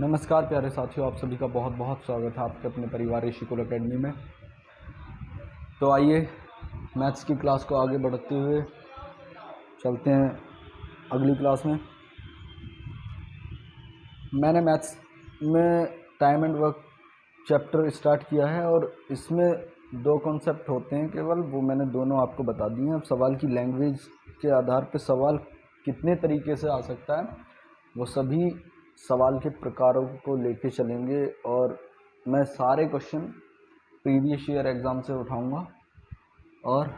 नमस्कार प्यारे साथियों, आप सभी का बहुत बहुत स्वागत है आपके अपने परिवार ऋषिकुल एकेडमी में। तो आइए मैथ्स की क्लास को आगे बढ़ते हुए चलते हैं अगली क्लास में। मैंने मैथ्स में time and work chapter start किया है और इसमें दो कॉन्सेप्ट होते हैं केवल, वो मैंने दोनों आपको बता दिए हैं। अब सवाल की लैंग्वेज के आधार पर सवाल कितने तरीके से आ सकता है वो सभी सवाल के प्रकारों को लेके चलेंगे और मैं सारे क्वेश्चन प्रीवियस ईयर एग्ज़ाम से उठाऊंगा और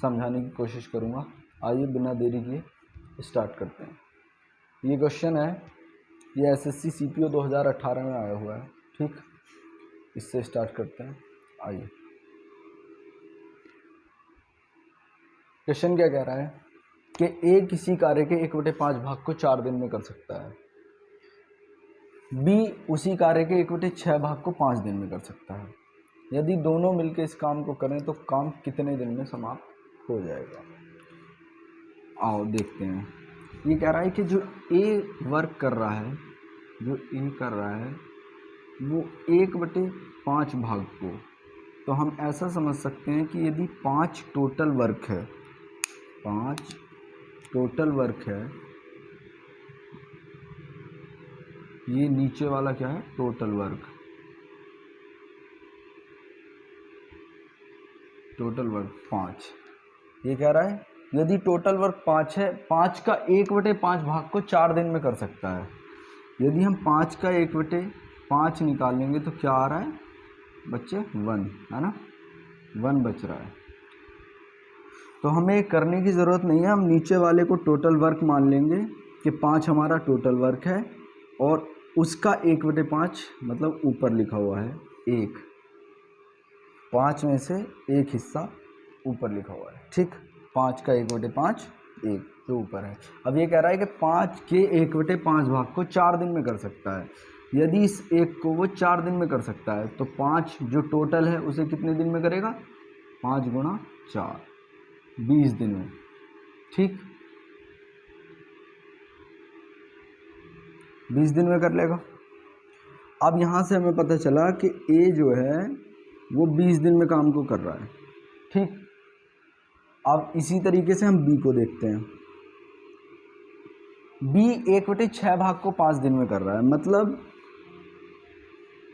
समझाने की कोशिश करूंगा। आइए बिना देरी किए स्टार्ट करते हैं। ये क्वेश्चन है, ये एसएससी सीपीओ 2018 में आया हुआ है। ठीक, इससे स्टार्ट करते हैं। आइए, क्वेश्चन क्या कह रहा है कि ए किसी कार्य के 1/5 भाग को 4 दिन में कर सकता है, बी उसी कार्य के 1/6 भाग को 5 दिन में कर सकता है। यदि दोनों मिलकर इस काम को करें तो काम कितने दिन में समाप्त हो जाएगा। आओ देखते हैं। ये कह रहा है कि जो ए वर्क कर रहा है, जो ए कर रहा है वो 1/5 भाग को, तो हम ऐसा समझ सकते हैं कि यदि 5 टोटल वर्क है, 5 टोटल वर्क है, ये नीचे वाला क्या है, टोटल वर्क, टोटल वर्क 5। ये कह रहा है यदि टोटल वर्क 5 है, 5 का 1/5 भाग को 4 दिन में कर सकता है। यदि हम 5 का 1/5 निकालेंगे तो क्या आ रहा है बच्चे, 1 है ना, 1 बच रहा है। तो हमें करने की ज़रूरत नहीं है, हम नीचे वाले को टोटल वर्क मान लेंगे कि 5 हमारा टोटल वर्क है और उसका 1/5 मतलब ऊपर लिखा हुआ है 1, 5 में से एक हिस्सा ऊपर लिखा हुआ है। ठीक, 5 का 1/5 1 जो ऊपर है। अब ये कह रहा है कि 5 के 1/5 भाग को 4 दिन में कर सकता है। यदि इस 1 को वो 4 दिन में कर सकता है तो 5 जो टोटल है उसे कितने दिन में करेगा, 5 गुणा 4, 20 दिन में। ठीक, 20 दिन में कर लेगा। अब यहाँ से हमें पता चला कि ए जो है वो 20 दिन में काम को कर रहा है। ठीक, अब इसी तरीके से हम बी को देखते हैं। बी 1/6 भाग को 5 दिन में कर रहा है, मतलब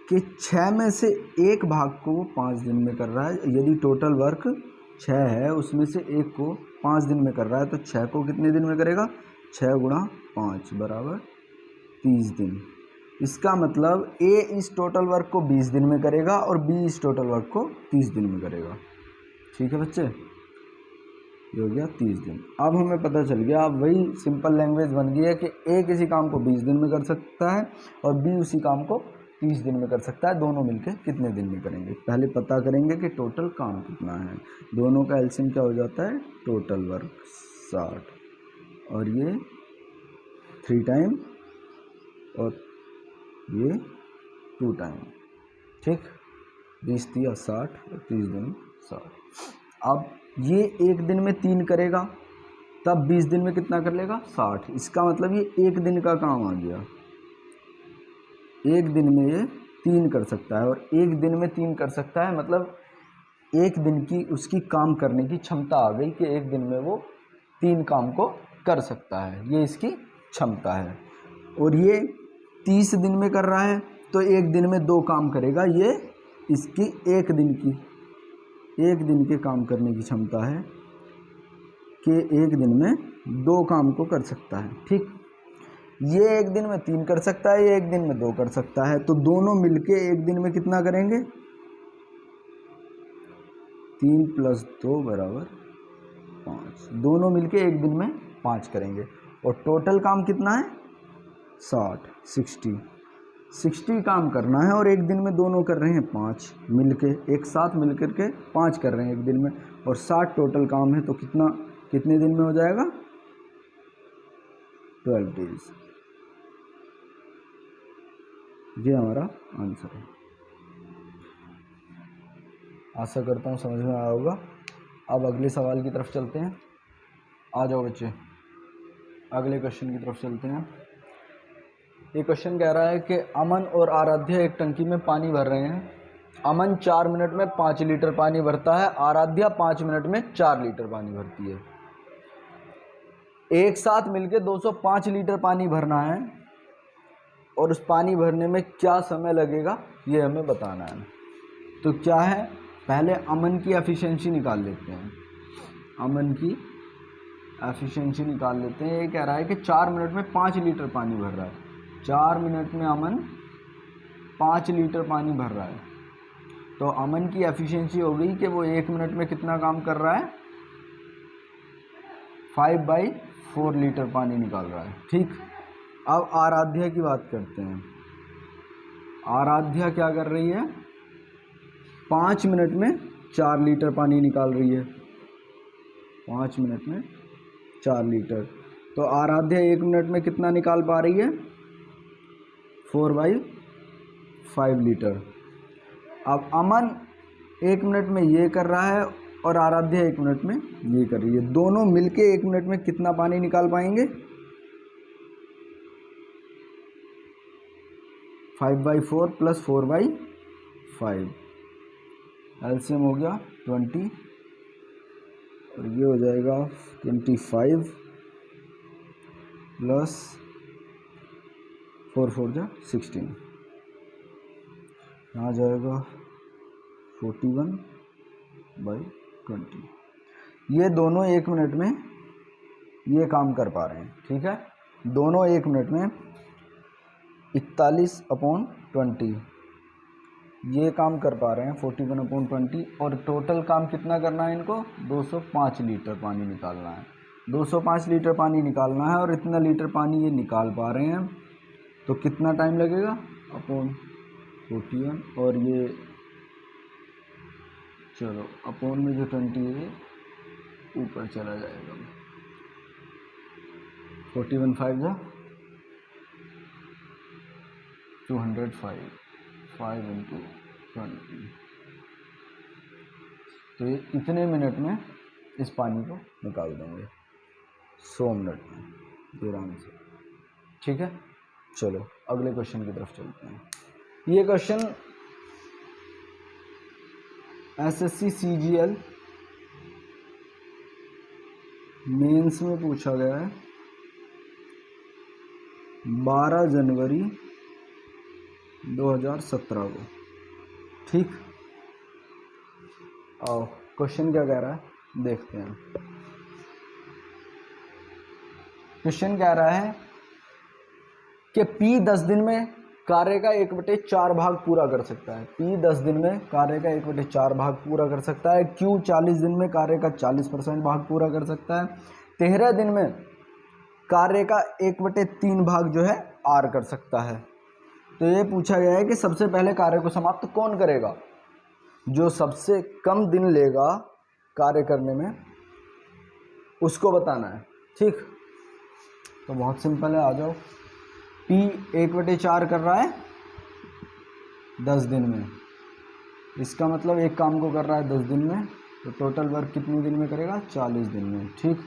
कि 6 में से एक भाग को वो 5 दिन में कर रहा है। यदि टोटल वर्क 6 है उसमें से एक को 5 दिन में कर रहा है तो 6 को कितने दिन में करेगा, 6 गुणा 5 बराबर 30 दिन। इसका मतलब ए इस टोटल वर्क को 20 दिन में करेगा और बी इस टोटल वर्क को 30 दिन में करेगा। ठीक है बच्चे, ये हो गया 30 दिन। अब हमें पता चल गया, अब वही सिंपल लैंग्वेज बन गई है कि ए किसी काम को 20 दिन में कर सकता है और बी उसी काम को 30 दिन में कर सकता है। दोनों मिलकर कितने दिन में करेंगे, पहले पता करेंगे कि टोटल काम कितना है। दोनों का एलसीएम क्या हो जाता है, टोटल वर्क 60 और ये 3 टाइम और ये 2 टाइम। ठीक, 20 3 60 और 30 दिन 60। अब ये एक दिन में 3 करेगा तब 20 दिन में कितना कर लेगा, 60। इसका मतलब ये एक दिन का काम आ गया। एक दिन में ये 3 कर सकता है और एक दिन में 3 कर सकता है मतलब एक दिन की उसकी काम करने की क्षमता आ गई कि एक दिन में वो 3 काम को कर सकता है, ये इसकी क्षमता है। और ये 30 दिन में कर रहा है तो एक दिन में 2 काम करेगा, ये इसकी एक दिन के काम करने की क्षमता है कि एक दिन में 2 काम को कर सकता है। ठीक, ये एक दिन में 3 कर सकता है, ये एक दिन में 2 कर सकता है, तो दोनों मिलके एक दिन में कितना करेंगे, 3 + 2 = 5। दोनों मिलके एक दिन में 5 करेंगे और टोटल काम कितना है, 60 काम करना है और एक दिन में दोनों कर रहे हैं 5 मिलके, एक साथ मिलकर के 5 कर रहे हैं एक दिन में, और 60 टोटल काम है तो कितने दिन में हो जाएगा, 12 डेज। ये हमारा आंसर है। आशा करता हूँ समझ में आया होगा। अब अगले सवाल की तरफ चलते हैं। आ जाओ बच्चे, अगले क्वेश्चन की तरफ चलते हैं। ये क्वेश्चन कह रहा है कि अमन और आराध्या एक टंकी में पानी भर रहे हैं। अमन 4 मिनट में 5 लीटर पानी भरता है, आराध्या 5 मिनट में 4 लीटर पानी भरती है। एक साथ मिलके 205 लीटर पानी भरना है और उस पानी भरने में क्या समय लगेगा ये हमें बताना है। तो क्या है, पहले अमन की एफिशिएंसी निकाल लेते हैं। अमन की एफिशिएंसी निकाल लेते हैं। ये कह रहा है कि 4 मिनट में 5 लीटर पानी भर रहा है। 4 मिनट में अमन 5 लीटर पानी भर रहा है। तो अमन की एफिशिएंसी हो गई कि वो 1 मिनट में कितना काम कर रहा है, 5/4 लीटर पानी निकाल रहा है। ठीक, अब आराध्या की बात करते हैं। आराध्या क्या कर रही है, 5 मिनट में 4 लीटर पानी निकाल रही है। 5 मिनट में 4 लीटर। तो आराध्या 1 मिनट में कितना निकाल पा रही है, 4/5 लीटर। अब अमन 1 मिनट में ये कर रहा है और आराध्या 1 मिनट में ये कर रही है। दोनों मिलके 1 मिनट में कितना पानी निकाल पाएंगे, 5/4 + 4/5। एलसीएम हो गया 20 और ये हो जाएगा 25 + 4 4 जा 16। यहाँ जाएगा 41/20। ये दोनों 1 मिनट में ये काम कर पा रहे हैं। ठीक है, दोनों 1 मिनट में 41/20 ये काम कर पा रहे हैं, 41/20। और टोटल काम कितना करना है इनको, 205 लीटर पानी निकालना है। 205 लीटर पानी निकालना है और इतना लीटर पानी ये निकाल पा रहे हैं। तो कितना टाइम लगेगा, अपॉन 41 और ये चलो अपॉन में जो 20 है ऊपर चला जाएगा। 41 5 जा 205, 5 × 20। तो ये इतने मिनट में इस पानी को निकाल देंगे, 100 मिनट में आराम से। ठीक है, चलो अगले क्वेश्चन की तरफ चलते हैं। ये क्वेश्चन एसएससी सीजीएल मेंस में पूछा गया है 12 जनवरी 2017 को। ठीक, और क्वेश्चन क्या कह रहा है देखते हैं। क्वेश्चन कह रहा है कि P 10 दिन में कार्य का 1/4 भाग पूरा कर सकता है। P 10 दिन में कार्य का 1/4 भाग पूरा कर सकता है। Q 40 दिन में कार्य का 40% भाग पूरा कर सकता है। 13 दिन में कार्य का 1/3 भाग जो है R कर सकता है। तो ये पूछा गया है कि सबसे पहले कार्य को समाप्त कौन करेगा, जो सबसे कम दिन लेगा कार्य करने में उसको बताना है। ठीक, तो बहुत सिंपल है, आ जाओ। P 1/4 कर रहा है 10 दिन में, इसका मतलब एक काम को कर रहा है 10 दिन में, तो टोटल वर्क कितने दिन में करेगा, 40 दिन में। ठीक,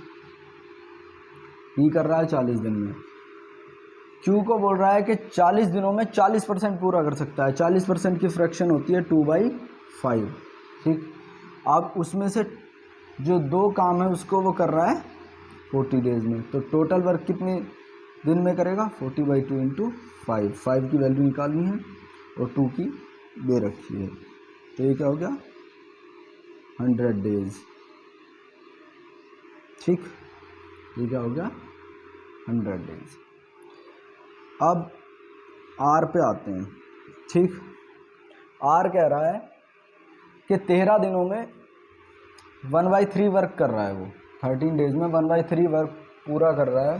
P कर रहा है 40 दिन में। Q को बोल रहा है कि 40 दिनों में 40% पूरा कर सकता है। 40% की फ्रैक्शन होती है 2/5। ठीक, अब उसमें से जो 2 काम है उसको वो कर रहा है 40 डेज में, तो टोटल वर्क कितने दिन में करेगा, 40/2 × 5। 5 की वैल्यू निकालनी है और 2 की दे रखी है। तो ये क्या हो गया, 100 डेज। ठीक, ये क्या हो गया, 100 डेज। अब R पे आते हैं। ठीक, R कह रहा है कि 13 दिनों में 1/3 वर्क कर रहा है वो। 13 डेज में 1/3 वर्क पूरा कर रहा है।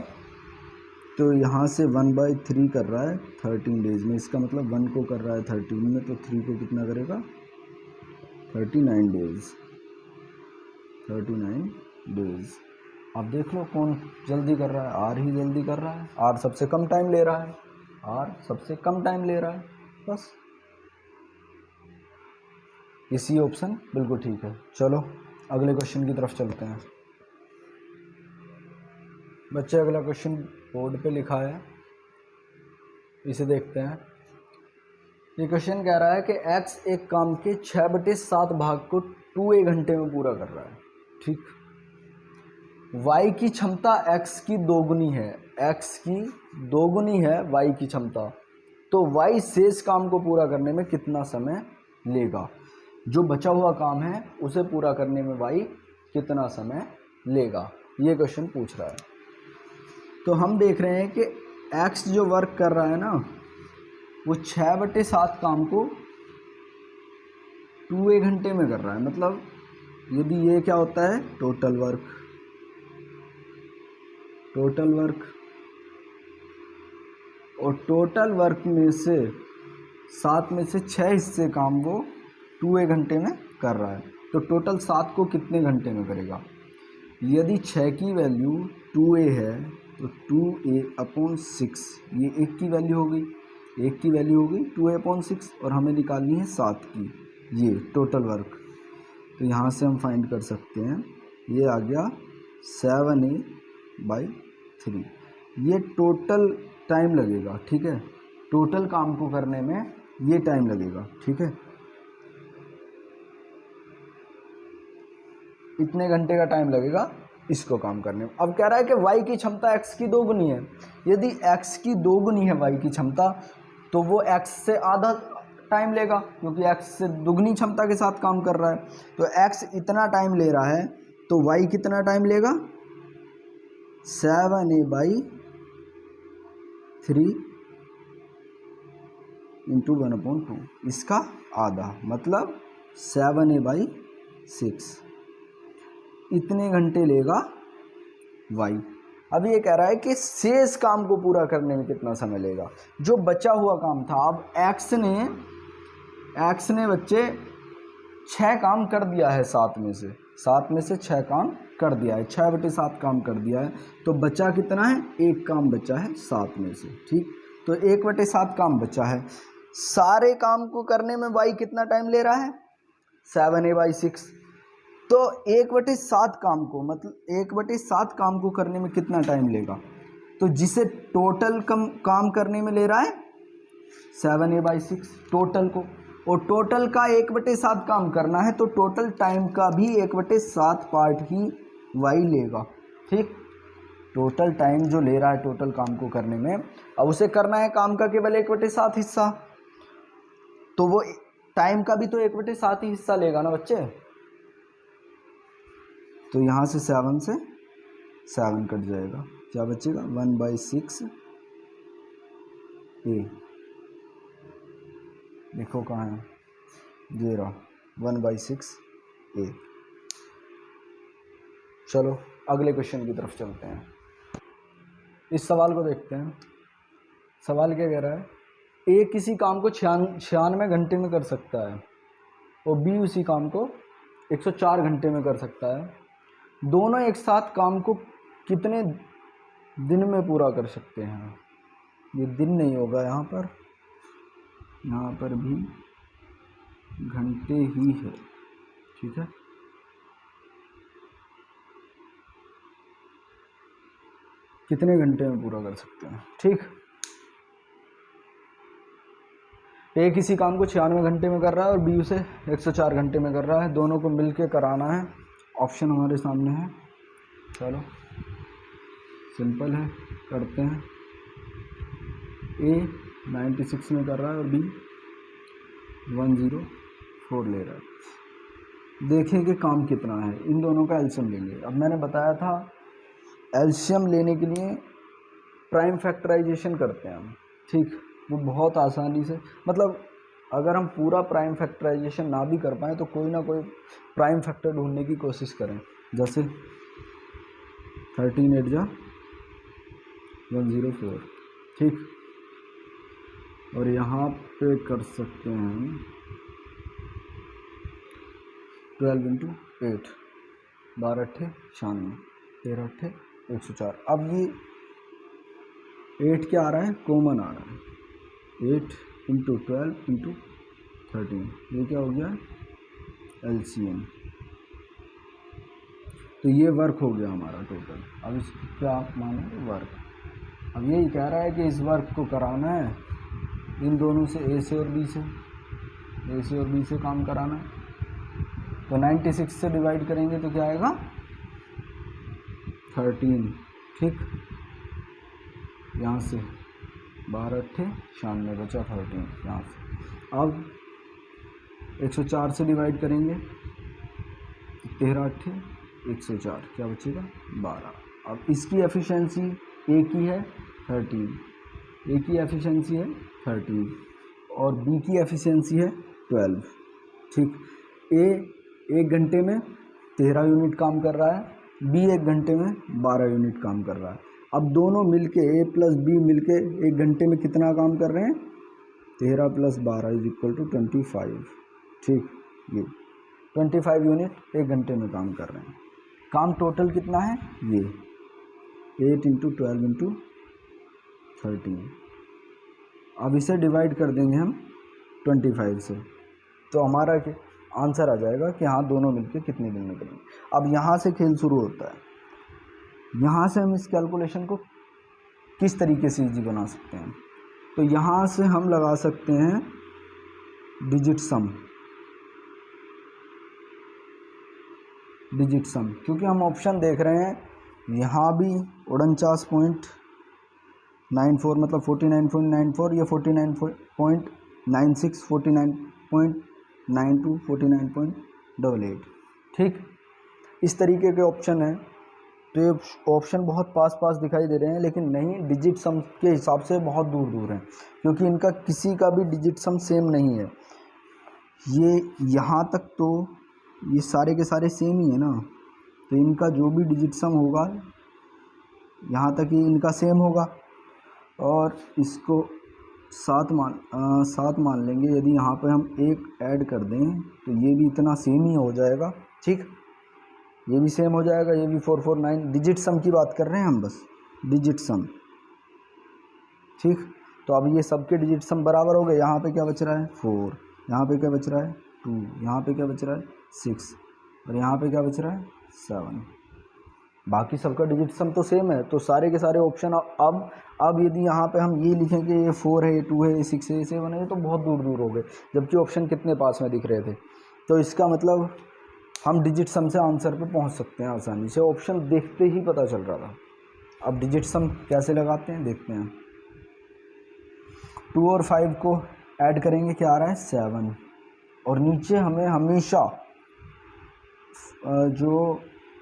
तो यहाँ से 1/3 कर रहा है 13 डेज में, इसका मतलब 1 को कर रहा है 13 में, तो 3 को कितना करेगा, 39 डेज। 39 डेज। अब देख लो कौन जल्दी कर रहा है, R ही जल्दी कर रहा है। R सबसे कम टाइम ले रहा है, R सबसे कम टाइम ले रहा है, बस इसी ऑप्शन बिल्कुल ठीक है। चलो अगले क्वेश्चन की तरफ चलते हैं। बच्चे अगला क्वेश्चन बोर्ड पे लिखा है इसे देखते हैं। ये क्वेश्चन कह रहा है कि x एक काम के 6/7 भाग को 2a घंटे में पूरा कर रहा है, ठीक। y की क्षमता x की दोगुनी है, x की दोगुनी है y की क्षमता, तो y शेष काम को पूरा करने में कितना समय लेगा। जो बचा हुआ काम है उसे पूरा करने में y कितना समय लेगा, ये क्वेश्चन पूछ रहा है। तो हम देख रहे हैं कि x जो वर्क कर रहा है ना, वो 6/7 काम को 2a घंटे में कर रहा है। मतलब यदि ये क्या होता है, टोटल वर्क, और टोटल वर्क में से 7 में से 6 हिस्से काम वो 2a घंटे में कर रहा है, तो टोटल 7 को कितने घंटे में करेगा। यदि 6 की वैल्यू 2a है तो 2a/6, ये 1 की वैल्यू हो गई, 1 की वैल्यू हो गई 2a/6, और हमें निकालनी है 7 की, ये टोटल वर्क। तो यहाँ से हम फाइंड कर सकते हैं, ये आ गया 7a/3। ये टोटल टाइम लगेगा, ठीक है, टोटल काम को करने में ये टाइम लगेगा, ठीक है, इतने घंटे का टाइम लगेगा इसको काम करने में। अब कह रहा है कि y की क्षमता x की दोगुनी है। यदि x की दोगुनी है y की क्षमता, तो वो x से आधा टाइम लेगा, क्योंकि x से दुगनी क्षमता के साथ काम कर रहा है। तो x इतना टाइम ले रहा है, तो y कितना टाइम लेगा, 7a/3 × 1/2, इसका आधा, मतलब 7a/6, इतने घंटे लेगा y। अब ये कह रहा है कि शेष काम को पूरा करने में कितना समय लेगा, जो बचा हुआ काम था। अब x ने बच्चे 6 काम कर दिया है, 7 में से 6 काम कर दिया है, 6/7 काम कर दिया है, तो बचा कितना है, 1 काम बचा है 7 में से, ठीक। तो 1/7 काम बचा है। सारे काम को करने में y कितना टाइम ले रहा है, 7a/6, तो 1/7 काम को, मतलब 1/7 काम को करने में कितना टाइम लेगा, तो जिसे टोटल काम करने में ले रहा है 7a/6 टोटल को, और टोटल का 1/7 काम करना है, तो टोटल टाइम का भी 1/7 पार्ट ही y लेगा, ठीक। टोटल टाइम जो ले रहा है टोटल काम को करने में, अब उसे करना है काम का केवल 1/7 हिस्सा, तो वो टाइम का भी तो 1/7 ही हिस्सा लेगा ना बच्चे। तो यहाँ से 7 से 7 कट जाएगा, क्या बचेगा, 1/6a। देखो कहाँ है, ये रहा 1/6a। चलो अगले क्वेश्चन की तरफ चलते हैं। इस सवाल को देखते हैं। सवाल क्या कह रहा है, ए किसी काम को 96 घंटे में कर सकता है और बी उसी काम को 104 घंटे में कर सकता है। दोनों एक साथ काम को कितने दिन में पूरा कर सकते हैं। ये दिन नहीं होगा, यहाँ पर भी घंटे ही है, ठीक है। कितने घंटे में पूरा कर सकते हैं, ठीक। ए किसी काम को 96 घंटे में कर रहा है और बी उसे 104 घंटे में कर रहा है, दोनों को मिलके कराना है। ऑप्शन हमारे सामने है, चलो सिंपल है, करते हैं। ए 96 में कर रहा है और बी 104 ले रहा है। देखें कि काम कितना है, इन दोनों का एलसीएम लेंगे। अब मैंने बताया था एलसीएम लेने के लिए प्राइम फैक्टराइजेशन करते हैं हम, ठीक। वो बहुत आसानी से, मतलब अगर हम पूरा प्राइम फैक्टराइजेशन ना भी कर पाएँ तो कोई ना कोई प्राइम फैक्टर ढूंढने की कोशिश करें। जैसे 13 8 जा 104, ठीक। और यहाँ पे कर सकते हैं 12 × 8, 12 8 96, 13 8 104। अब ये 8 क्या आ रहा है, कॉमन आ रहा है, 8 × 12 × 13, ये क्या हो गया, एलसीएम। तो ये वर्क हो गया हमारा टोटल। अब इस क्या आप माने, वर्क। अब यही कह रहा है कि इस वर्क को कराना है इन दोनों से ए से और बी से काम कराना है। तो 96 से डिवाइड करेंगे तो क्या आएगा 13, ठीक। यहाँ से 12 अट्ठे 96 बचा 13 यहाँ से। अब 104 से डिवाइड करेंगे 13 अट्ठे 104, क्या बचेगा 12। अब इसकी एफिशिएंसी ए की है 13, ए की एफिशिएंसी है 13 और बी की एफिशिएंसी है 12, ठीक। ए 1 घंटे में 13 यूनिट काम कर रहा है, बी 1 घंटे में 12 यूनिट काम कर रहा है। अब दोनों मिलके ए प्लस बी मिलके 1 घंटे में कितना काम कर रहे हैं 13 + 12 = 25, ठीक। ये 25 यूनिट 1 घंटे में काम कर रहे हैं। काम टोटल कितना है ये 8 × 12 × 13। अब इसे डिवाइड कर देंगे हम 25 से, तो हमारा आंसर आ जाएगा कि हाँ दोनों मिलके कितने दिन में करेंगे। अब यहाँ से खेल शुरू होता है। यहाँ से हम इस कैलकुलेशन को किस तरीके से ईजी बना सकते हैं, तो यहाँ से हम लगा सकते हैं डिजिट सम, क्योंकि हम ऑप्शन देख रहे हैं यहाँ भी 49.94 मतलब 49.94, ये 49.96, 49.92, 49.88, ठीक। इस तरीके के ऑप्शन हैं। तो ये ऑप्शन बहुत पास दिखाई दे रहे हैं, लेकिन नहीं, डिजिट सम के हिसाब से बहुत दूर हैं, क्योंकि इनका किसी का भी डिजिट सम सेम नहीं है। ये यहाँ तक तो ये सारे के सारे सेम ही है ना, तो इनका जो भी डिजिट सम होगा यहाँ तक ही इनका सेम होगा। और इसको 7 मान लेंगे। यदि यहाँ पे हम 1 ऐड कर दें तो ये भी इतना सेम ही हो जाएगा, ठीक। ये भी सेम हो जाएगा, ये भी 449। डिजिट सम की बात कर रहे हैं हम, बस डिजिट सम, ठीक। तो अब ये सबके डिजिट सम बराबर हो गए। यहाँ पे क्या बच रहा है 4, यहाँ पे क्या बच रहा है 2, यहाँ पे क्या बच रहा है 6 और यहाँ पे क्या बच रहा है 7। बाकी सबका डिजिट सम तो सेम है, तो सारे के सारे ऑप्शन अब यदि यहाँ पे हम ये लिखें कि ये 4 है, ये 2 है, ये 6 है, ये 7 है, तो बहुत दूर हो गए, जबकि ऑप्शन कितने पास में दिख रहे थे। तो इसका मतलब हम डिजिट सम से आंसर पे पहुँच सकते हैं आसानी से, ऑप्शन देखते ही पता चल रहा था। अब डिजिट सम कैसे लगाते हैं देखते हैं। 2 और 5 को ऐड करेंगे, क्या आ रहा है 7, और नीचे हमें हमेशा जो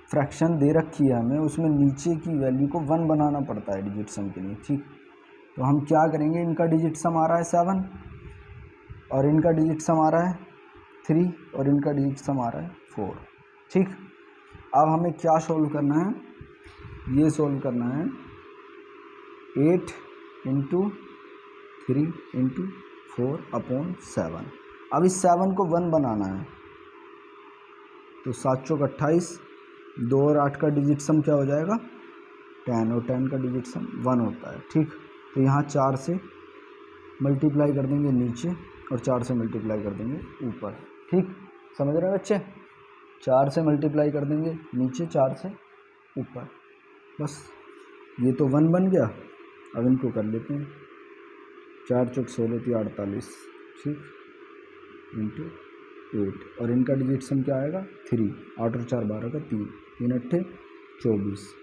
फ्रैक्शन दे रखी है हमें, उसमें नीचे की वैल्यू को 1 बनाना पड़ता है डिजिट सम के लिए, ठीक। तो हम क्या करेंगे, इनका डिजिट सम आ रहा है 7 और इनका डिजिट सम आ रहा है 3 और इनका डिजिट सम आ रहा है 4, ठीक। अब हमें क्या सॉल्व करना है, ये सॉल्व करना है 8 × 3 × 4/7। अब इस 7 को 1 बनाना है, तो 7 चौक 28, 2 और 8 का डिजिट सम क्या हो जाएगा 10 और 10 का डिजिट सम 1 होता है, ठीक। तो यहाँ 4 से मल्टीप्लाई कर देंगे नीचे और 4 से मल्टीप्लाई कर देंगे ऊपर, ठीक। समझ रहे हैं बच्चे, 4 से मल्टीप्लाई कर देंगे नीचे, 4 से ऊपर, बस। ये तो 1 बन गया। अब इनको कर लेते हैं, 4 चौक 16 × 48, ठीक, × 8 और इनका डिजिट सम क्या आएगा 3, 8 और 4 12 का 3, 3 अट्ठे 24,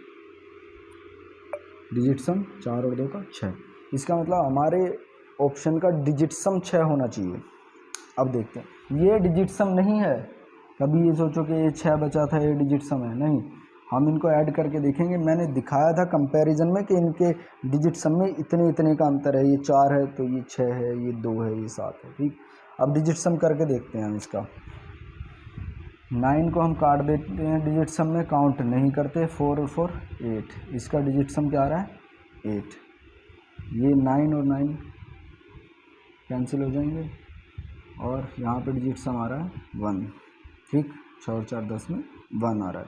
डिजिट सम 4 और 2 का 6। इसका मतलब हमारे ऑप्शन का डिजिट सम 6 होना चाहिए। अब देखते हैं, ये डिजिट सम नहीं है, कभी ये सोचो कि ये 6 बचा था ये डिजिट सम है, नहीं। हम इनको ऐड करके देखेंगे। मैंने दिखाया था कंपैरिजन में कि इनके डिजिट सम में इतने का अंतर है, ये 4 है तो ये 6 है, ये 2 है, ये 7 है, ठीक। अब डिजिट सम करके देखते हैं हम इसका। 9 को हम काट देते हैं डिजिट सम में, काउंट नहीं करते, 4 और 4 8, इसका डिजिट सम क्या आ रहा है 8। ये 9 और 9 कैंसिल हो जाएंगे और यहाँ पे डिजिट सम आ रहा है 1, ठीक। 6 और 4 10 में 1 आ रहा है।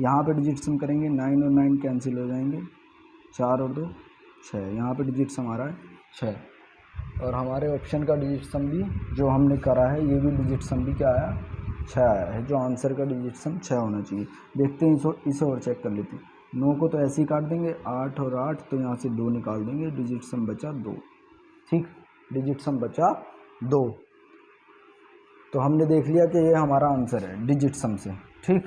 यहाँ पे डिजिट सम करेंगे, 9 और 9 कैंसिल हो जाएंगे, 4 और 2 6, यहाँ पे डिजिट सम आ रहा है 6। और हमारे ऑप्शन का डिजिट सम भी जो हमने करा है, ये भी डिजिट सम भी क्या आया 6 आया है, जो आंसर का डिजिट सम 6 होना चाहिए। देखते हैं इसे और चेक कर लेते हैं। 9 को तो ऐसे ही काट देंगे, 8 और 8 तो यहाँ से 2 निकाल देंगे, डिजिट सम बचा 2, ठीक। डिजिट सम बचा 2। तो हमने देख लिया कि ये हमारा आंसर है डिजिट सम से। ठीक।